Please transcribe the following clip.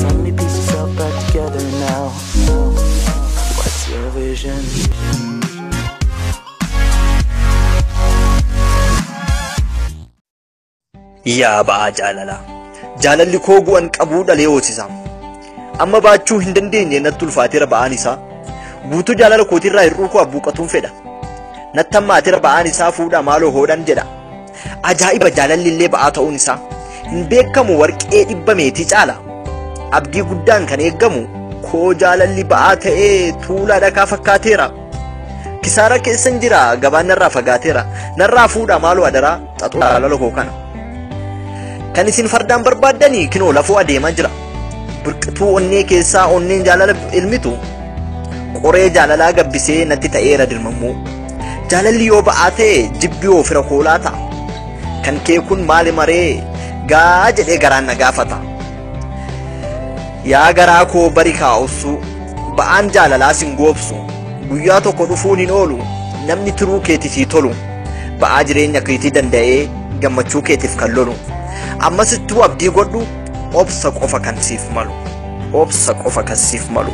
so many pieces all back together now. What's your vision? Yaa ba'aa jaalala. Jaalalli koo bu'an qabuu dhalee hoosisa. Amma baachuu hin dandeenye natti ulfaateera ba'aan isaa. Guutuu jaalala kootirraa hir'uu koo abbuuqatuun fedha. Natti hammaateera ba'aan isaa fuudhaa maaloo hoodhan jedha. Ajaa'iba jaalalli illee ba'aa ta'uun isaa. Hin beekamu warqee 100 meetii caala. Abdii guddaan kan eeggamu koo jaalalli ba'aa ta'ee tuulaa dhagaa fakkaateera. Kisaara keessan jira gabaan narraa fagaateera. Narraa fuudhaa maaloo adaraa xaxuu jaalala koo kana. Kan isin fardaan barbaaddanii kinoo lafoo adeemaa jira. Burqituu onnee keessaa onneen jaalala ilmitu. Qoree jaalalaa gabbisee natti ta'eera dirmammoo. Jaalalli yoo ba'aa ta'e jibbii ofirra koolaa ta'a. Kan kee kun maali maree gaa jedhee garaan na gaafata. Yaa garaa koo bari kaa'ussu ba'aan jaalalaa sin goobsu. Guyyaa tokko dhufuun hin oolu namni tiruu keetii tolu. Ba'aa jireenya keetii danda'ee gammachuu keetiif kan lolu. Ammasittuu abdii godhu obsa qofa kan siif malu. Obsa qofa kan siif malu.